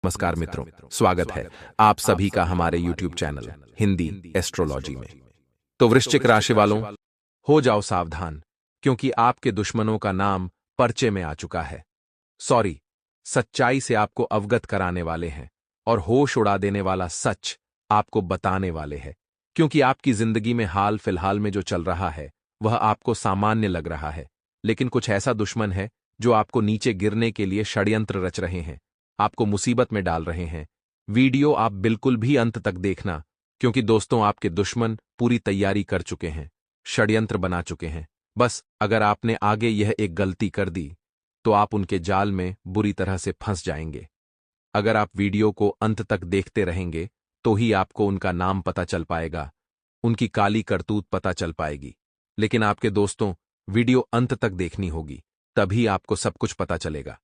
नमस्कार मित्रों, स्वागत है आप सभी का हमारे YouTube चैनल हिंदी एस्ट्रोलॉजी में। तो वृश्चिक राशि वालों, हो जाओ सावधान, क्योंकि आपके दुश्मनों का नाम पर्चे में आ चुका है। सॉरी, सच्चाई से आपको अवगत कराने वाले हैं और होश उड़ा देने वाला सच आपको बताने वाले हैं, क्योंकि आपकी जिंदगी में हाल फिलहाल में जो चल रहा है वह आपको सामान्य लग रहा है, लेकिन कुछ ऐसा दुश्मन है जो आपको नीचे गिरने के लिए षड्यंत्र रच रहे हैं, आपको मुसीबत में डाल रहे हैं। वीडियो आप बिल्कुल भी अंत तक देखना, क्योंकि दोस्तों आपके दुश्मन पूरी तैयारी कर चुके हैं, षड्यंत्र बना चुके हैं। बस अगर आपने आगे यह एक गलती कर दी तो आप उनके जाल में बुरी तरह से फंस जाएंगे। अगर आप वीडियो को अंत तक देखते रहेंगे तो ही आपको उनका नाम पता चल पाएगा, उनकी काली करतूत पता चल पाएगी। लेकिन आपके दोस्तों, वीडियो अंत तक देखनी होगी, तभी आपको सब कुछ पता चलेगा।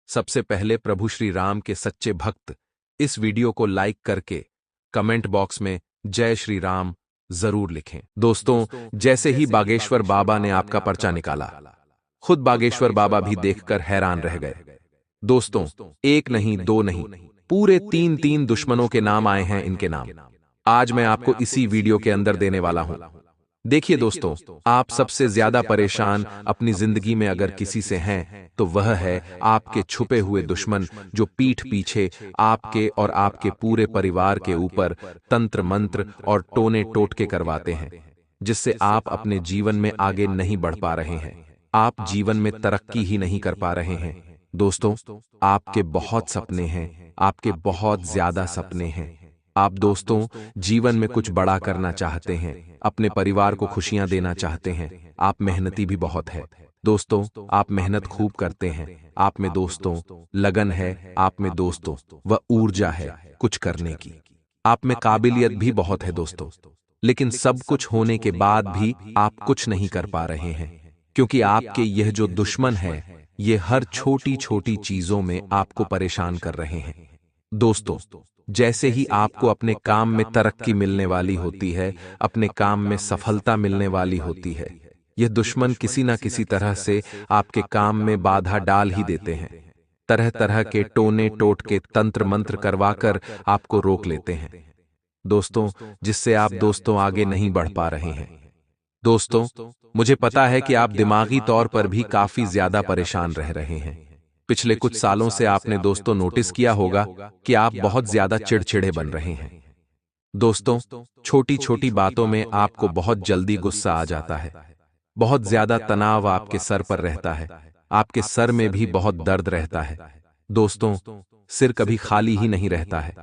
सबसे पहले प्रभु श्री राम के सच्चे भक्त इस वीडियो को लाइक करके कमेंट बॉक्स में जय श्री राम जरूर लिखें। दोस्तों, जैसे ही बागेश्वर बाबा ने आपका पर्चा निकाला, खुद बागेश्वर बाबा भी देखकर हैरान रह गए। दोस्तों, एक नहीं, दो नहीं, पूरे तीन तीन दुश्मनों के नाम आए हैं इनके नाम। आज मैं आपको इसी वीडियो के अंदर देने वाला हूं। देखिए दोस्तों, आप सबसे ज्यादा परेशान अपनी जिंदगी में अगर किसी से हैं तो वह है आपके छुपे हुए दुश्मन, जो पीठ पीछे आपके और आपके पूरे परिवार के ऊपर तंत्र मंत्र और टोने टोटके करवाते हैं, जिससे आप अपने जीवन में आगे नहीं बढ़ पा रहे हैं, आप जीवन में तरक्की ही नहीं कर पा रहे हैं। दोस्तों, आपके बहुत सपने हैं, आपके बहुत ज्यादा सपने हैं। आप दोस्तों जीवन में कुछ बड़ा करना चाहते हैं, अपने परिवार को खुशियां देना चाहते हैं, आप मेहनती भी बहुत है। दोस्तों, आप मेहनत खूब करते हैं, आप में दोस्तों लगन है, आप में दोस्तों वह ऊर्जा है कुछ करने की, आप में काबिलियत भी बहुत है दोस्तों। लेकिन सब कुछ होने के बाद भी आप कुछ नहीं कर पा रहे हैं, क्योंकि आपके यह जो दुश्मन है ये हर छोटी छोटी चीजों में आपको परेशान कर रहे हैं। दोस्तों, जैसे ही आपको अपने काम में तरक्की मिलने वाली होती है, अपने काम में सफलता मिलने वाली होती है, यह दुश्मन किसी ना किसी तरह से आपके काम में बाधा डाल ही देते हैं। तरह तरह के टोने टोटके तंत्र मंत्र करवाकर आपको रोक लेते हैं दोस्तों, जिससे आप दोस्तों आगे नहीं बढ़ पा रहे हैं। दोस्तों, मुझे पता है कि आप दिमागी तौर पर भी काफी ज्यादा परेशान रह रहे हैं। पिछले कुछ सालों से आपने दोस्तों नोटिस किया होगा कि आप बहुत ज्यादा चिड़चिड़े बन रहे हैं। दोस्तों, छोटी छोटी बातों में आपको बहुत जल्दी गुस्सा आ जाता है, बहुत ज्यादा तनाव आपके सर पर रहता है, आपके सर में भी बहुत दर्द रहता है। दोस्तों, सिर कभी खाली ही नहीं रहता है।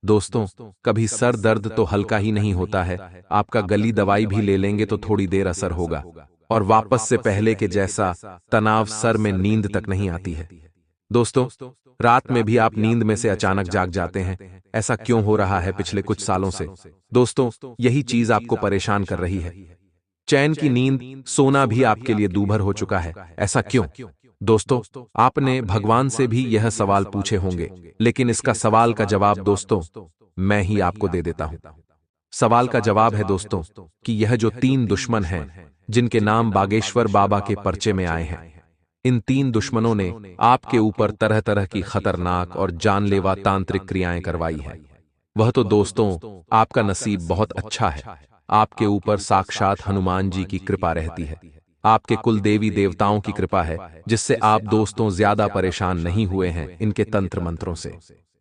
दोस्तों, कभी सर दर्द तो हल्का ही नहीं होता है, आपका गली दवाई भी ले लेंगे तो थोड़ी देर असर होगा और वापस से पहले के जैसा तनाव, सर में नींद तक नहीं आती है। दोस्तों, रात में भी आप नींद में से अचानक जाग जाते हैं। ऐसा क्यों हो रहा है पिछले कुछ सालों से? दोस्तों, यही चीज आपको परेशान कर रही है। चैन की नींद, सोना भी आपके लिए दूभर हो चुका है। ऐसा क्यों? दोस्तों, आपने भगवान से भी यह सवाल पूछे होंगे, लेकिन इसका सवाल का जवाब दोस्तों मैं ही आपको दे देता हूं। सवाल का जवाब है दोस्तों कि यह जो तीन दुश्मन हैं, जिनके नाम बागेश्वर बाबा के पर्चे में आए हैं, इन तीन दुश्मनों ने आपके ऊपर तरह तरह की खतरनाक और जानलेवा तांत्रिक क्रियाएं करवाई हैं। वह तो दोस्तों आपका नसीब बहुत अच्छा है, आपके ऊपर साक्षात हनुमान जी की कृपा रहती है, आपके कुल देवी देवताओं की कृपा है, जिससे आप दोस्तों ज्यादा परेशान नहीं हुए हैं इनके तंत्र मंत्रों से।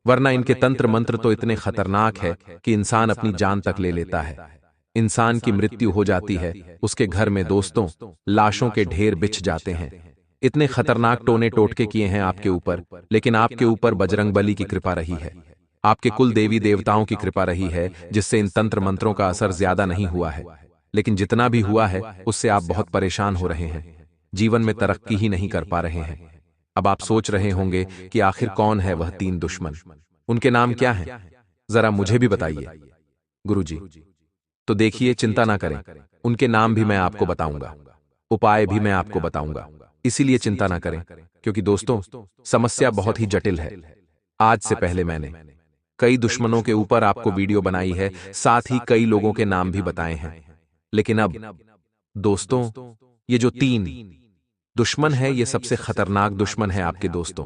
वरना इनके तंत्र मंत्र तो इतने खतरनाक है कि इंसान अपनी जान तक ले लेता है, इंसान की मृत्यु हो जाती है, उसके घर में दोस्तों लाशों के ढेर बिछ जाते हैं। इतने खतरनाक टोने टोटके किए हैं आपके ऊपर, लेकिन आपके ऊपर बजरंगबली की कृपा रही है, आपके कुल देवी देवताओं की कृपा रही है, जिससे इन तंत्र मंत्रों का असर ज्यादा नहीं हुआ है। लेकिन जितना भी हुआ है उससे आप बहुत परेशान हो रहे हैं, जीवन में तरक्की ही नहीं कर पा रहे हैं। अब आप सोच रहे होंगे कि आखिर कौन है वह तीन दुश्मन, उनके नाम क्या हैं? जरा मुझे भी बताइए गुरुजी। तो देखिए, चिंता ना करें, उनके नाम भी मैं आपको बताऊंगा, उपाय भी मैं आपको बताऊंगा, इसीलिए चिंता ना करें, क्योंकि दोस्तों समस्या बहुत ही जटिल है। आज से पहले मैंने कई दुश्मनों के ऊपर आपको वीडियो बनाई है, साथ ही कई लोगों के नाम भी बताए हैं। लेकिन अब दोस्तों, ये जो तीन दुश्मन है, ये सबसे खतरनाक दुश्मन है आपके दोस्तों।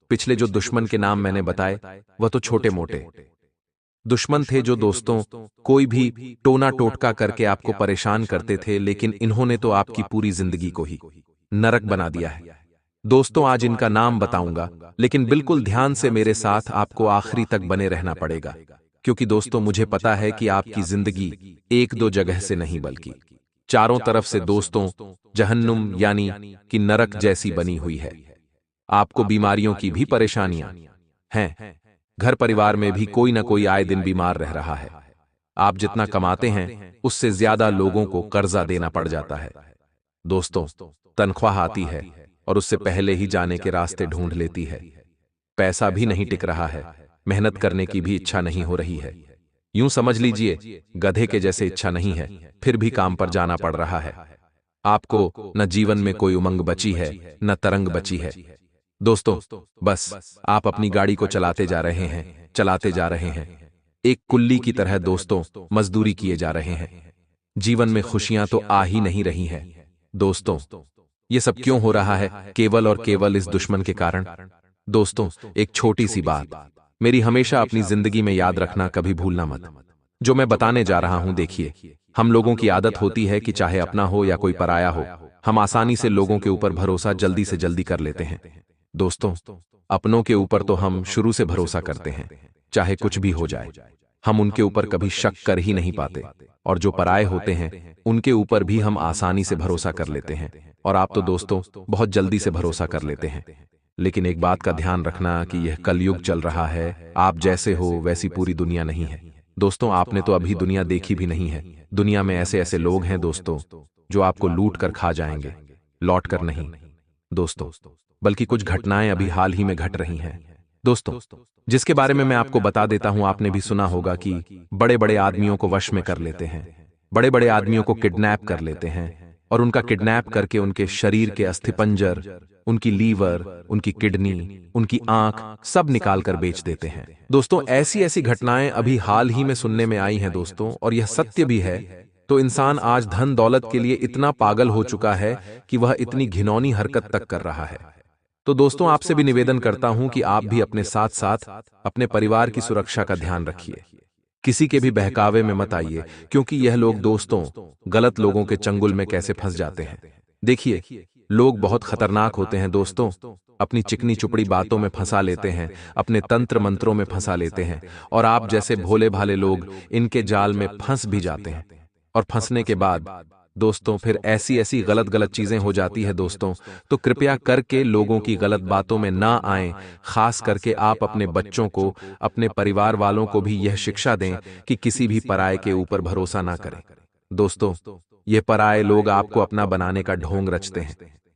पिछले जो दुश्मन के नाम मैंने बताए वह तो छोटे मोटे दुश्मन थे जो दोस्तों कोई भी टोना टोटका करके आपको परेशान करते थे, लेकिन इन्होंने तो आपकी पूरी जिंदगी को ही नरक बना दिया है। दोस्तों आज इनका नाम बताऊंगा, लेकिन बिल्कुल ध्यान से मेरे साथ आपको आखिरी तक बने रहना पड़ेगा, क्योंकि दोस्तों मुझे पता है कि आपकी जिंदगी एक दो जगह से नहीं बल्कि चारों तरफ से दोस्तों जहन्नुम यानी कि नरक जैसी बनी हुई है। आपको बीमारियों की भी परेशानियां हैं, घर परिवार में भी कोई ना कोई आए दिन बीमार रह रहा है। आप जितना कमाते हैं उससे ज्यादा लोगों को कर्जा देना पड़ जाता है। दोस्तों तनख्वाह आती है और उससे पहले ही जाने के रास्ते ढूंढ लेती है। पैसा भी नहीं टिक रहा है, मेहनत करने की भी इच्छा नहीं हो रही है। यूं समझ लीजिए गधे के जैसे इच्छा नहीं है, फिर भी काम पर जाना पड़ रहा है। आपको न जीवन में कोई उमंग बची है न तरंग बची है। दोस्तों बस आप अपनी गाड़ी को चलाते जा रहे हैं, चलाते जा रहे हैं, एक कुल्ली की तरह दोस्तों मजदूरी किए जा रहे हैं। जीवन में खुशियां तो आ ही नहीं रही हैं। दोस्तों ये सब क्यों हो रहा है? केवल और केवल इस दुश्मन के कारण। दोस्तों एक छोटी सी बात मेरी हमेशा अपनी जिंदगी में याद रखना, कभी भूलना मत। जो मैं बताने जा रहा हूं, देखिए हम लोगों की आदत होती है कि चाहे अपना हो या कोई पराया हो, हम आसानी से लोगों के ऊपर भरोसा जल्दी से जल्दी कर लेते हैं। दोस्तों अपनों के ऊपर तो हम शुरू से भरोसा करते हैं, चाहे कुछ भी हो जाए हम उनके ऊपर कभी शक कर ही नहीं पाते, और जो पराये होते हैं उनके ऊपर भी हम आसानी से भरोसा कर लेते हैं। और आप तो दोस्तों बहुत जल्दी से भरोसा कर लेते हैं। लेकिन एक बात का ध्यान रखना कि यह कलयुग चल रहा है, आप जैसे हो वैसी पूरी दुनिया नहीं है। दोस्तों आपने तो अभी दुनिया देखी भी नहीं है। दुनिया में ऐसे ऐसे लोग हैं दोस्तों जो आपको लूट कर खा जाएंगे, लौट कर नहीं दोस्तों, बल्कि कुछ घटनाएं अभी हाल ही में घट रही हैं दोस्तों, जिसके बारे में मैं आपको बता देता हूं। आपने भी सुना होगा कि बड़े बड़े आदमियों को वश में कर लेते हैं, बड़े बड़े आदमियों को किडनैप कर लेते हैं और उनका किडनैप करके उनके शरीर के अस्थिपंजर, उनकी लीवर, उनकी किडनी, उनकी आंख सब निकाल कर बेच देते हैं। दोस्तों ऐसी ऐसी घटनाएं अभी हाल ही में सुनने में आई हैं दोस्तों, और यह सत्य भी है। तो इंसान आज धन दौलत के लिए इतना पागल हो चुका है कि वह इतनी घिनौनी हरकत तक कर रहा है। तो दोस्तों आपसे भी निवेदन करता हूं कि आप भी अपने साथ साथ अपने परिवार की सुरक्षा का ध्यान रखिए। किसी के भी बहकावे में मत आइए, क्योंकि यह लोग दोस्तों गलत लोगों के चंगुल में कैसे फंस जाते हैं। देखिए लोग बहुत खतरनाक होते हैं दोस्तों, अपनी चिकनी चुपड़ी बातों में फंसा लेते हैं, अपने तंत्र मंत्रों में फंसा लेते हैं, और आप जैसे भोले भाले लोग इनके जाल में फंस भी जाते हैं। और फंसने के बाद दोस्तों फिर ऐसी ऐसी गलत गलत चीजें हो जाती है दोस्तों। तो कृपया करके लोगों की गलत बातों में ना आएं। खास करके आप अपने बच्चों को, अपने परिवार वालों को भी यह शिक्षा दें कि किसी भी पराये के ऊपर भरोसा ना करें। दोस्तों ये पराये लोग आपको अपना बनाने का ढोंग रचते हैं,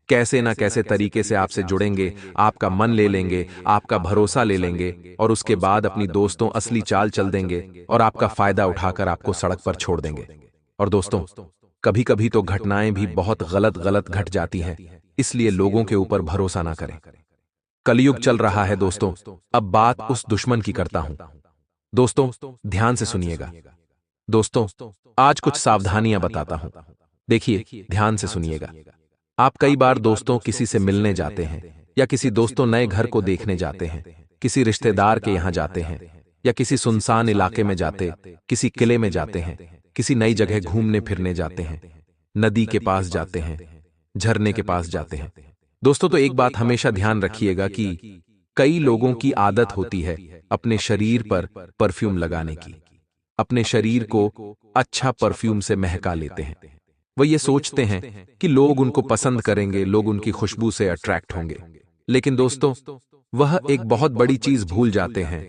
कैसे ना कैसे तरीके से आपसे जुड़ेंगे, आपका मन ले लेंगे, आपका भरोसा ले लेंगे, और उसके बाद अपनी दोस्तों असली चाल चल देंगे और आपका फायदा उठाकर आपको सड़क पर छोड़ देंगे। और दोस्तों कभी कभी तो घटनाएं भी बहुत गलत गलत घट जाती हैं, इसलिए लोगों के ऊपर भरोसा ना करें। कलयुग चल रहा है दोस्तों। अब बात उस दुश्मन की करता हूं। दोस्तों ध्यान से सुनिएगा। दोस्तों आज कुछ सावधानियां बताता हूं, देखिए ध्यान से सुनिएगा। आप कई बार दोस्तों किसी से मिलने जाते हैं, या किसी दोस्तों नए घर को देखने जाते हैं, किसी रिश्तेदार के यहां जाते हैं, या किसी सुनसान इलाके में जाते, किसी किले में जाते हैं, किसी नई जगह घूमने फिरने जाते हैं, नदी के पास जाते हैं, झरने के पास जाते हैं। दोस्तों तो एक बात हमेशा ध्यान रखिएगा कि कई लोगों की आदत होती है अपने शरीर पर परफ्यूम लगाने की, अपने शरीर को अच्छा परफ्यूम से महका लेते हैं। वो ये सोचते हैं कि लोग उनको पसंद करेंगे, लोग उनकी खुशबू से अट्रैक्ट होंगे। लेकिन दोस्तों वह एक बहुत बड़ी चीज भूल जाते हैं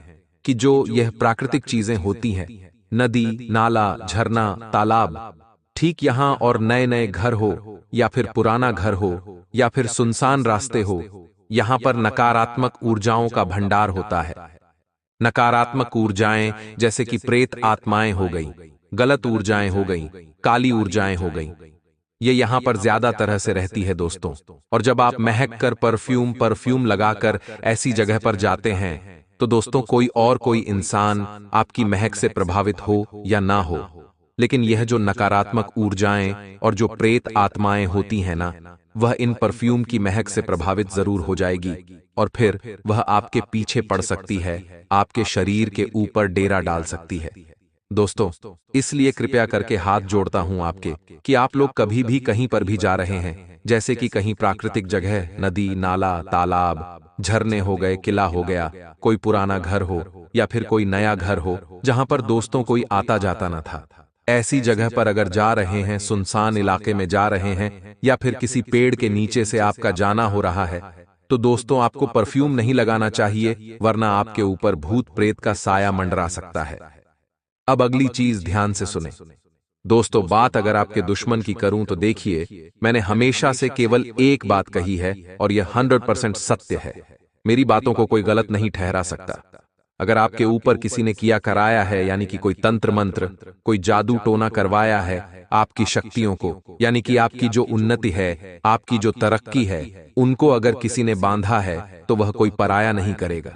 कि जो यह प्राकृतिक चीजें होती हैं, नदी, नाला, झरना, तालाब, ठीक यहां और नए नए घर हो या फिर पुराना घर हो या फिर सुनसान रास्ते हो, यहां पर नकारात्मक ऊर्जाओं का भंडार होता है। नकारात्मक ऊर्जाएं जैसे कि प्रेत आत्माएं हो गई, गलत ऊर्जाएं हो गई, काली ऊर्जाएं हो गई, ये यहां पर ज्यादा तरह से रहती है दोस्तों। और जब आप महक कर परफ्यूम लगाकर ऐसी जगह पर जाते हैं, तो दोस्तों कोई इंसान आपकी महक से प्रभावित हो या ना हो, लेकिन यह जो नकारात्मक ऊर्जाएं और जो प्रेत आत्माएं होती हैं ना, वह इन परफ्यूम की महक से प्रभावित जरूर हो जाएगी और फिर वह आपके पीछे पड़ सकती है, आपके शरीर के ऊपर डेरा डाल सकती है। दोस्तों, इसलिए कृपया करके हाथ जोड़ता हूं आपके कि आप लोग कभी भी कहीं पर भी जा रहे हैं, जैसे कि कहीं प्राकृतिक जगह, नदी, नाला, तालाब, झरने हो गए, किला हो गया, कोई पुराना घर हो या फिर कोई नया घर हो जहां पर दोस्तों कोई आता जाता न था, ऐसी जगह पर अगर जा रहे हैं, सुनसान इलाके में जा रहे हैं या फिर किसी पेड़ के नीचे से आपका जाना हो रहा है, तो दोस्तों आपको परफ्यूम नहीं लगाना चाहिए, वरना आपके ऊपर भूत प्रेत का साया मंडरा सकता है। अब अगली चीज ध्यान से सुने दोस्तों, बात अगर आपके दुश्मन की करूं तो देखिए, मैंने हमेशा से केवल एक बात कही है और यह 100% सत्य है। मेरी बातों को कोई गलत नहीं ठहरा सकता। अगर आपके ऊपर किसी ने किया कराया है, यानी कि कोई तंत्र मंत्र, कोई जादू टोना करवाया है, आपकी शक्तियों को, यानी कि आपकी जो उन्नति है, आपकी जो तरक्की है, उनको अगर किसी ने बांधा है, तो वह कोई पराया नहीं करेगा।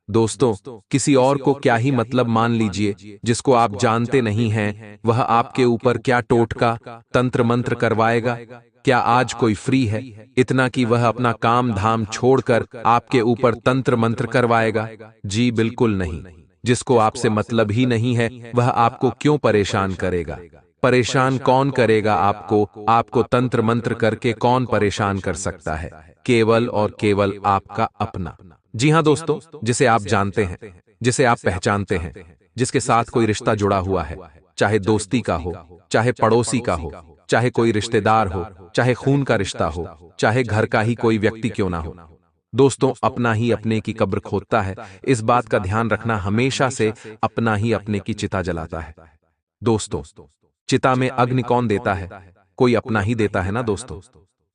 दोस्तों, किसी और को क्या ही मतलब मान लीजिए, जिसको आप जानते नहीं हैं, वह आपके ऊपर क्या टोटका, तंत्र मंत्र करवाएगा। क्या आज कोई फ्री है इतना कि वह अपना काम धाम छोड़कर आपके ऊपर तंत्र मंत्र करवाएगा? जी बिल्कुल नहीं। जिसको आपसे मतलब ही नहीं है, वह आपको क्यों परेशान करेगा? परेशान कौन करेगा आपको? आपको तंत्र मंत्र करके कौन परेशान कर सकता है? केवल और केवल आपका अपना। जी हां दोस्तों, जिसे आप जानते हैं, जिसे आप पहचानते हैं, जिसके साथ कोई रिश्ता जुड़ा हुआ है, चाहे दोस्ती का हो, चाहे पड़ोसी का हो, चाहे कोई रिश्तेदार हो, चाहे खून का रिश्ता हो, चाहे घर का ही कोई व्यक्ति क्यों ना हो। दोस्तों, अपना ही अपने की कब्र खोदता है, इस बात का ध्यान रखना। हमेशा से अपना ही अपने की चिता जलाता है। दोस्तों, चिता में अग्नि कौन देता है? कोई अपना ही देता है ना दोस्तों।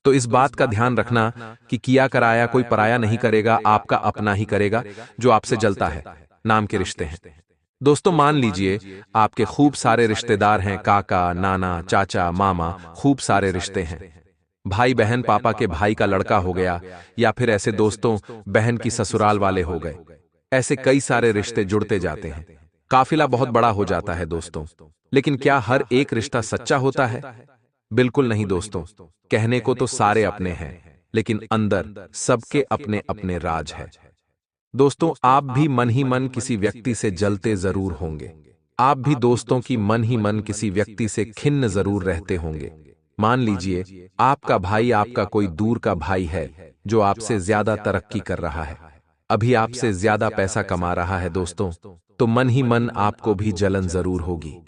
तो इस बात का ध्यान रखना कि किया कराया कोई पराया नहीं करेगा, आपका अपना ही करेगा जो आपसे जलता है। नाम के रिश्ते हैं दोस्तों। मान लीजिए आपके खूब सारे रिश्तेदार हैं, काका, नाना, चाचा, मामा, खूब सारे रिश्ते हैं। भाई बहन, पापा के भाई का लड़का हो गया, या फिर ऐसे दोस्तों बहन की ससुराल वाले हो गए। ऐसे कई सारे रिश्ते जुड़ते जाते हैं, काफिला बहुत बड़ा हो जाता है दोस्तों। लेकिन क्या हर एक रिश्ता सच्चा होता है? बिल्कुल नहीं दोस्तों। कहने को तो सारे अपने हैं, लेकिन अंदर सबके अपने अपने राज है। दोस्तों, आप भी मन ही मन किसी व्यक्ति से जलते जरूर होंगे। आप भी दोस्तों की मन ही मन किसी व्यक्ति से खिन्न जरूर रहते होंगे। मान लीजिए आपका भाई आपका कोई दूर का भाई है जो आपसे ज्यादा तरक्की कर रहा है, अभी आपसे ज्यादा पैसा कमा रहा है दोस्तों, तो मन ही मन आपको भी जलन जरूर होगी।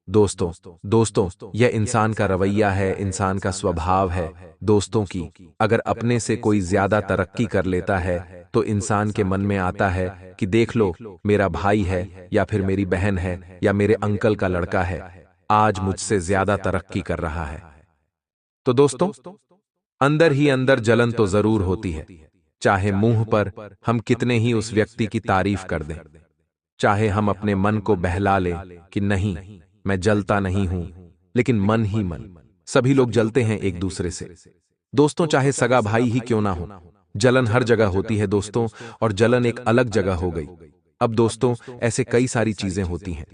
दोस्तों, यह इंसान का रवैया है, इंसान का स्वभाव है दोस्तों की। अगर अपने से कोई ज्यादा तरक्की कर लेता है तो इंसान के मन में आता है कि देख लो, मेरा भाई है या फिर मेरी बहन है या मेरे अंकल का लड़का है, आज मुझसे ज्यादा तरक्की कर रहा है। तो दोस्तों, अंदर ही अंदर जलन तो जरूर होती है, चाहे मुंह पर हम कितने ही उस व्यक्ति की तारीफ कर दें, चाहे हम अपने मन को बहला लें कि नहीं, मैं जलता नहीं हूं, लेकिन मन ही मन सभी लोग जलते हैं एक दूसरे से। दोस्तों, चाहे सगा भाई ही क्यों ना हो, जलन हर जगह होती है दोस्तों, और जलन एक अलग जगह हो गई। अब दोस्तों, ऐसे कई सारी चीजें होती हैं।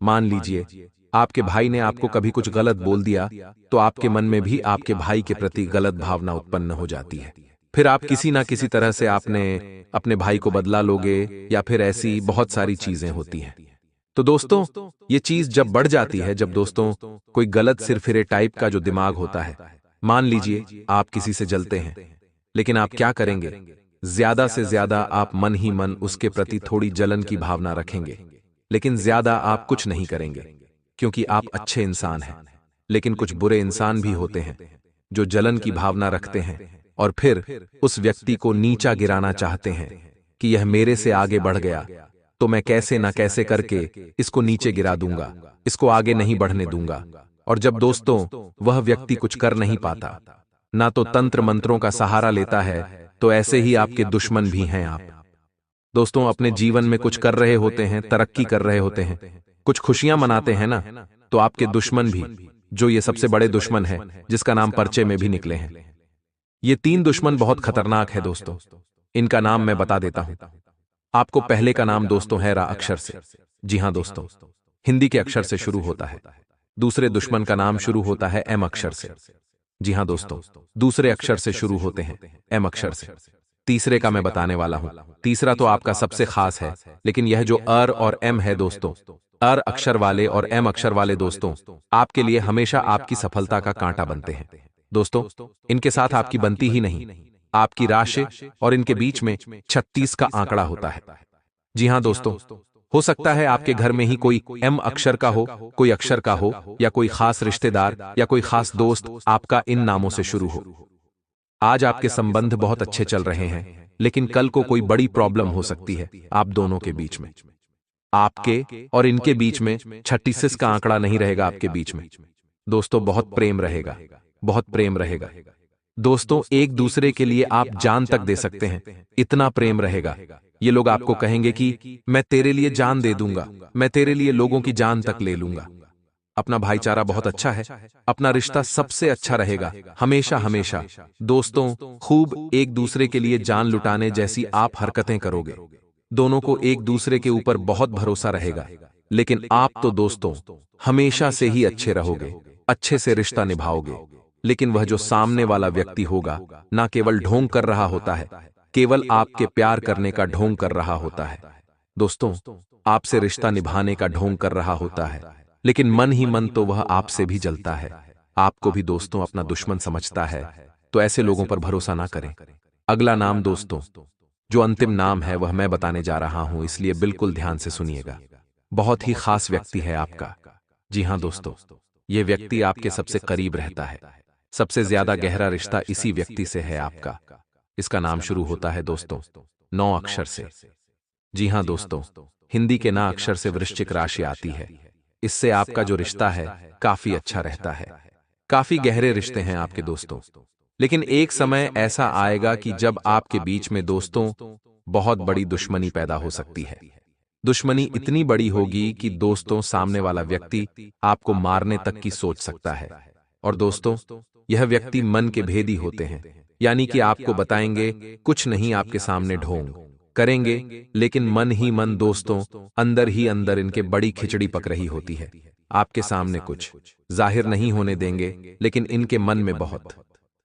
मान लीजिए आपके भाई ने आपको कभी कुछ गलत बोल दिया, तो आपके मन में भी आपके भाई के प्रति गलत भावना उत्पन्न हो जाती है। फिर आप किसी ना किसी तरह से आपने अपने भाई को बदला लोगे, या फिर ऐसी बहुत सारी चीजें होती हैं। तो दोस्तों, ये चीज जब बढ़ जाती है, जब दोस्तों कोई गलत सिरफिरे टाइप का जो दिमाग होता है, मान लीजिए आप किसी से जलते हैं, लेकिन आप क्या करेंगे? ज्यादा से ज्यादा आप मन ही मन उसके प्रति थोड़ी जलन की भावना रखेंगे, लेकिन ज्यादा आप कुछ नहीं करेंगे, क्योंकि आप अच्छे इंसान हैं। लेकिन कुछ बुरे इंसान भी होते हैं जो जलन की भावना रखते हैं और फिर उस व्यक्ति को नीचा गिराना चाहते हैं कि यह मेरे से आगे बढ़ गया, तो मैं कैसे ना कैसे करके इसको नीचे गिरा दूंगा, इसको आगे नहीं बढ़ने दूंगा। और जब दोस्तों वह व्यक्ति कुछ कर नहीं पाता, ना तो तंत्र मंत्रों का सहारा लेता है, तो ऐसे ही आपके दुश्मन भी हैं आप। दोस्तों, अपने जीवन में कुछ कर रहे होते हैं, तरक्की कर रहे होते हैं, कुछ खुशियां मनाते हैं ना, तो आपके दुश्मन भी, जो ये सबसे बड़े दुश्मन है जिसका नाम पर्चे में भी निकले हैं, ये 3 दुश्मन बहुत खतरनाक है दोस्तों। इनका नाम मैं बता देता हूं आपको। पहले का नाम दोस्तों है रा अक्षर से। जी हां दोस्तों, हिंदी के अक्षर से शुरू होता है। दूसरे दुश्मन का नाम शुरू होता है एम अक्षर से। जी हाँ दोस्तों, दूसरे अक्षर से शुरू होते हैं, एम अक्षर से। तीसरे का मैं बताने वाला हूं। तीसरा तो आपका सबसे खास है, लेकिन यह जो अर और एम है दोस्तों, अर अक्षर वाले और एम अक्षर वाले दोस्तों, आपके लिए हमेशा आपकी सफलता का कांटा बनते हैं। दोस्तों, इनके साथ आपकी बनती ही नहीं, आपकी राशि और इनके बीच में 36 का आंकड़ा होता है। जी हाँ दोस्तों, हो सकता है आपके घर में ही कोई एम अक्षर का हो, कोई अक्षर का हो, या कोई खास रिश्तेदार या कोई खास दोस्त आपका इन नामों से शुरू हो। आज आपके संबंध बहुत अच्छे चल रहे हैं, लेकिन कल को कोई बड़ी प्रॉब्लम हो सकती है आप दोनों के बीच में। आपके और इनके बीच में 36 का आंकड़ा नहीं रहेगा आपके बीच में। दोस्तों, बहुत प्रेम रहेगा, बहुत प्रेम रहेगा। दोस्तों, एक दूसरे के लिए आप जान तक दे सकते हैं, इतना प्रेम रहेगा। ये लोग आपको कहेंगे कि मैं तेरे लिए जान दे दूंगा, मैं तेरे लिए लोगों की जान तक ले लूंगा। अपना भाईचारा बहुत अच्छा है, अपना रिश्ता सबसे अच्छा रहेगा, हमेशा हमेशा। दोस्तों, खूब एक दूसरे के लिए जान लुटाने जैसी आप हरकतें करोगे। दोनों को एक दूसरे के ऊपर बहुत भरोसा रहेगा, लेकिन आप तो दोस्तों हमेशा से ही अच्छे रहोगे, अच्छे से रिश्ता निभाओगे। लेकिन वह जो सामने वाला व्यक्ति होगा, ना केवल ढोंग कर रहा होता है, केवल आपके प्यार करने का ढोंग कर रहा होता है। दोस्तों, आपसे रिश्ता निभाने का ढोंग कर रहा होता है, लेकिन मन ही मन तो वह आपसे भी जलता है, आपको भी दोस्तों अपना दुश्मन समझता है। तो ऐसे लोगों पर भरोसा ना करें। अगला नाम दोस्तों, जो अंतिम नाम है वह मैं बताने जा रहा हूं, इसलिए बिल्कुल ध्यान से सुनिएगा। बहुत ही खास व्यक्ति है आपका। जी हां दोस्तों, यह व्यक्ति आपके सबसे करीब रहता है, सबसे ज्यादा गहरा रिश्ता इसी व्यक्ति से है आपका। इसका नाम शुरू होता है दोस्तों 9 अक्षर से। जी हां दोस्तों, हिंदी के ना अक्षर से वृश्चिक राशि आती है। इससे आपका जो रिश्ता है काफी अच्छा रहता है, काफी गहरे रिश्ते हैं आपके दोस्तों। लेकिन एक समय ऐसा आएगा कि जब आपके बीच में दोस्तों बहुत बड़ी दुश्मनी पैदा हो सकती है। दुश्मनी इतनी बड़ी होगी कि दोस्तों सामने वाला व्यक्ति आपको मारने तक की सोच सकता है। और दोस्तों, यह व्यक्ति मन के भेदी होते हैं, यानी कि आपको बताएंगे कुछ नहीं, आपके सामने ढोंग करेंगे, लेकिन मन ही मन दोस्तों अंदर ही अंदर इनके बड़ी खिचड़ी पक रही होती है। आपके सामने कुछ जाहिर नहीं होने देंगे, लेकिन इनके मन में बहुत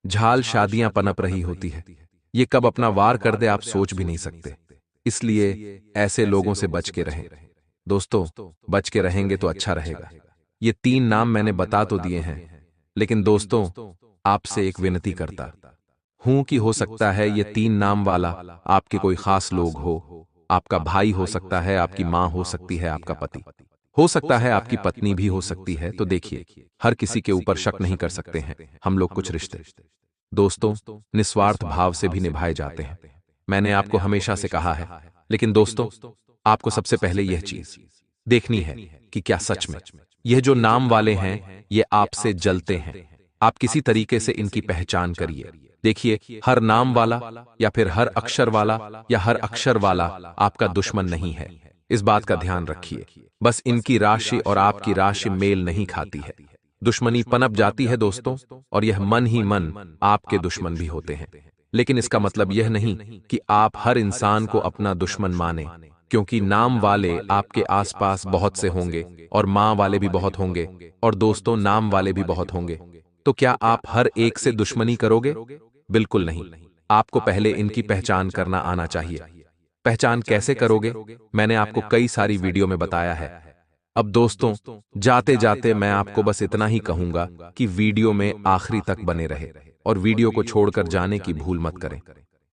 झाल शादियां पनप रही होती है। ये कब अपना वार कर दे आप सोच भी नहीं सकते। इसलिए ऐसे लोगों से बच के रहें। दोस्तों, बच के रहेंगे तो अच्छा रहेगा। ये 3 नाम मैंने बता तो दिए हैं, लेकिन दोस्तों आपसे एक विनती करता हूं कि हो सकता है ये 3 नाम वाला आपके कोई खास लोग हो। आपका भाई हो सकता है, आपकी मां हो सकती है, आपका पति हो सकता है, आपकी पत्नी भी हो सकती है। तो देखिए, हर किसी के ऊपर शक नहीं कर सकते हैं हम लोग। कुछ रिश्ते दोस्तों निस्वार्थ भाव से भी निभाए जाते हैं, मैंने आपको हमेशा से कहा है। लेकिन दोस्तों, आपको सबसे पहले यह चीज देखनी है कि क्या सच में यह जो नाम वाले हैं ये आपसे जलते हैं। आप किसी तरीके से इनकी पहचान करिए। देखिए, हर नाम वाला या फिर हर अक्षर वाला या हर अक्षर वाला आपका दुश्मन नहीं है, इस बात का ध्यान रखिए। बस इनकी राशि और आपकी राशि मेल नहीं खाती है, दुश्मनी पनप जाती है दोस्तों, और यह मन ही मन आपके दुश्मन भी होते हैं। लेकिन इसका मतलब यह नहीं कि आप हर इंसान को अपना दुश्मन माने, क्योंकि नाम वाले आपके आसपास बहुत से होंगे और मां वाले भी बहुत होंगे और दोस्तों नाम वाले भी बहुत होंगे। तो क्या आप हर एक से दुश्मनी करोगे? बिल्कुल नहीं। आपको पहले इनकी पहचान करना आना चाहिए। पहचान कैसे करोगे, मैंने आपको कई सारी वीडियो में बताया है। अब दोस्तों, जाते जाते मैं आपको बस इतना ही कहूंगा कि वीडियो में आखिरी तक बने रहे और वीडियो को छोड़कर जाने की भूल मत करें,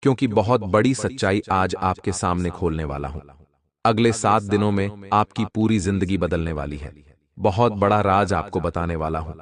क्योंकि बहुत बड़ी सच्चाई आज आपके सामने खोलने वाला हूं। अगले 7 दिनों में आपकी पूरी जिंदगी बदलने वाली है। बहुत बड़ा राज आपको बताने वाला हूं।